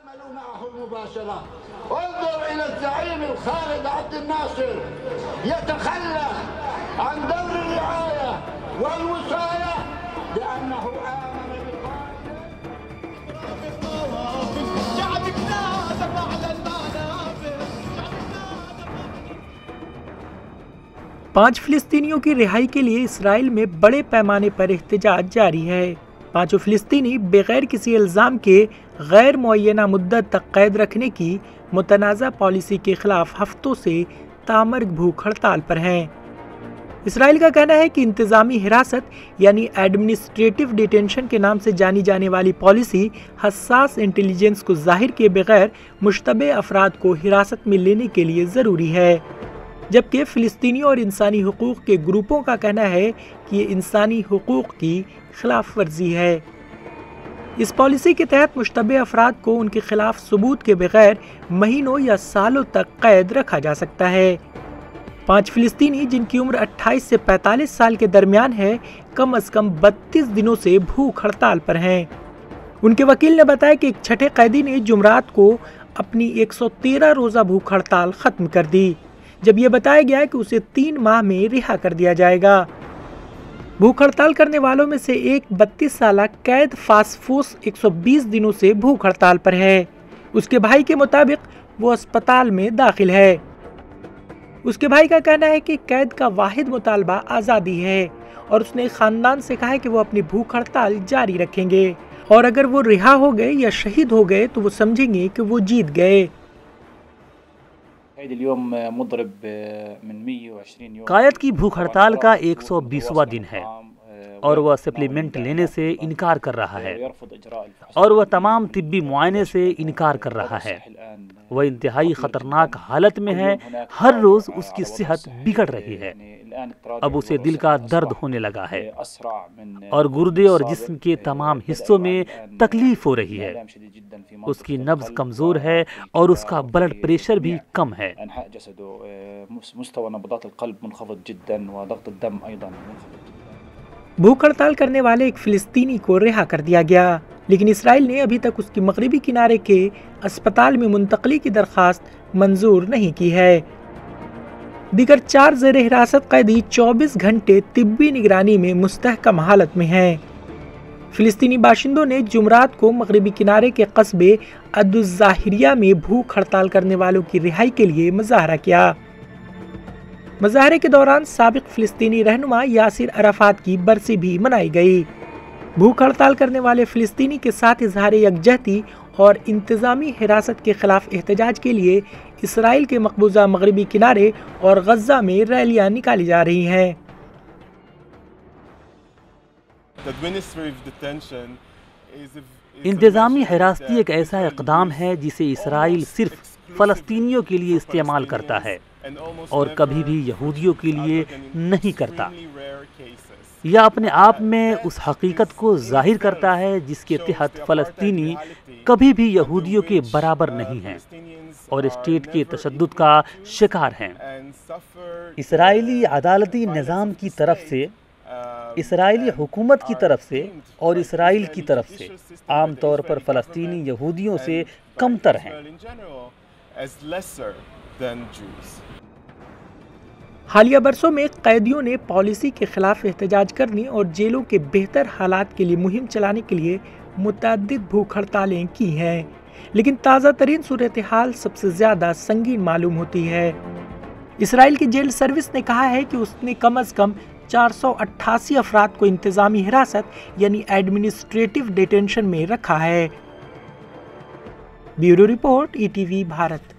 يتعاملوا معه مباشرة. انظر إلى الزعيم الخالد عبد الناصر يتخلى عن دور الرعاية والوصاية لأنه آمن بقائده. شعبنا دفع للمنابر. 5 فلسطینیوں کی رہائی کے لیے اسرائیل میں بڑے پیمانے پر احتجاج جاری ہے۔ 5 فلسطینی بغیر کسی الزام کے غیر معینہ مدت تک قید رکھنے کی متنازع پالیسی کے خلاف ہفتوں سے تامرگ بھوک ہڑتال پر ہیں۔ اسرائیل کا کہنا ہے کہ انتظامی حراست یعنی ایڈمنسٹریٹو ڈیٹینشن کے نام سے جانی جانے والی پالیسی حساس انٹیلیجنس کو ظاہر کیے بغیر مشتبہ افراد کو حراست میں لینے کے لیے ضروری ہے، جبکہ فلسطینیوں اور انسانی حقوق کے گروپوں کا کہنا ہے کہ یہ انسانی حقوق کی خلاف ورزی ہے۔ اس پالیسی کے تحت مشتبہ افراد کو ان کے خلاف ثبوت کے بغیر مہینوں یا سالوں تک قید رکھا جا سکتا ہے۔ 5 فلسطینی جن کی عمر 28 سے 45 سال کے درمیان ہے کم از کم 32 دنوں سے بھوک ہڑتال پر ہیں۔ ان کے وکیل نے بتایا کہ ایک چھٹے قیدی نے جمعرات کو اپنی 113 روزہ بھوک ہڑتال ختم کر دی، جب یہ بتایا گیا کہ اسے 3 ماہ میں رہا کر دیا جائے گا۔ بھوک ہڑتال کرنے والوں میں سے ایک 32 سالہ قید فاسفوس 120 دنوں سے بھوک ہڑتال پر ہے۔ اس کے بھائی کے مطابق وہ اسپتال میں داخل ہے۔ اس کے بھائی کا کہنا ہے کہ قید کا واحد مطالبہ آزادی ہے اور اس نے خاندان سے کہا ہے کہ وہ اپنی بھوک ہڑتال جاری رکھیں گے اور اگر وہ رہا ہو گئے یا شہید ہو گئے تو وہ سمجھیں گے کہ وہ جیت گئے۔ قائد کی بھوک ہڑتال کا 120واں دن ہے اور وہ سپلیمنٹ لینے سے انکار کر رہا ہے اور وہ تمام طبی معائنے سے انکار کر رہا ہے۔ وہ انتہائی خطرناک حالت میں ہے، ہر روز اس کی صحت بگڑ رہی ہے، اب اسے دل کا درد ہونے لگا ہے اور گردے اور جسم کے تمام حصوں میں تکلیف ہو رہی ہے۔ اس کی نبض کمزور ہے اور اس کا بلڈ پریشر بھی کم ہے۔ بھوک ہڑتال کرنے والے ایک فلسطینی کو رہا کر دیا گیا، لیکن اسرائیل نے ابھی تک اس کی مغربی کنارے کے اسپتال میں منتقلی کی درخواست منظور نہیں کی ہے۔ دیگر 4 زیر حراست قیدی 24 گھنٹے طبی نگرانی میں مستحکم حالت میں ہیں۔ فلسطینی باشندوں نے جمعرات کو مغربی کنارے کے قصبے الظاہریہ میں بھوک ہڑتال کرنے والوں کی رہائی کے لیے مظاہرہ کیا۔ مظاہرے کے دوران سابق فلسطینی رہنما یاسر عرفات کی برسی بھی منائی گئی۔ بھوک ہڑتال کرنے والے فلسطینی کے ساتھ اظہار یکجہتی اور انتظامی حراست کے خلاف احتجاج کے لیے اسرائیل کے مقبوضہ مغربی کنارے اور غزہ میں ریلیاں نکالی جا رہی ہیں۔ انتظامی حراستی ایک ایسا اقدام ہے جسے اسرائیل صرف فلسطینیوں کے لیے استعمال کرتا ہے اور کبھی بھی یہودیوں کے لیے نہیں کرتا۔ یہ اپنے آپ میں اس حقیقت کو ظاہر کرتا ہے جس کے تحت فلسطینی کبھی بھی یہودیوں کے برابر نہیں ہیں اور اسٹیٹ کے تشدد کا شکار ہیں۔ اسرائیلی عدالتی نظام کی طرف سے، اسرائیلی حکومت کی طرف سے اور اسرائیل کی طرف سے عام طور پر فلسطینی یہودیوں سے کمتر ہیں۔ حالیہ برسوں میں قیدیوں نے پالیسی کے خلاف احتجاج کرنے اور جیلوں کے بہتر حالات کے لیے مہم چلانے کے لیے متعدد بھوک ہڑتالیں کی ہیں، لیکن تازہ ترین صورتحال سب سے زیادہ سنگین معلوم ہوتی ہے۔ اسرائیل کی جیل سروس نے کہا ہے کہ اس نے کم از کم 488 افراد کو انتظامی حراست یعنی ایڈمنسٹریٹو ڈیٹینشن میں رکھا ہے۔ Bureau report, ETV Bharat.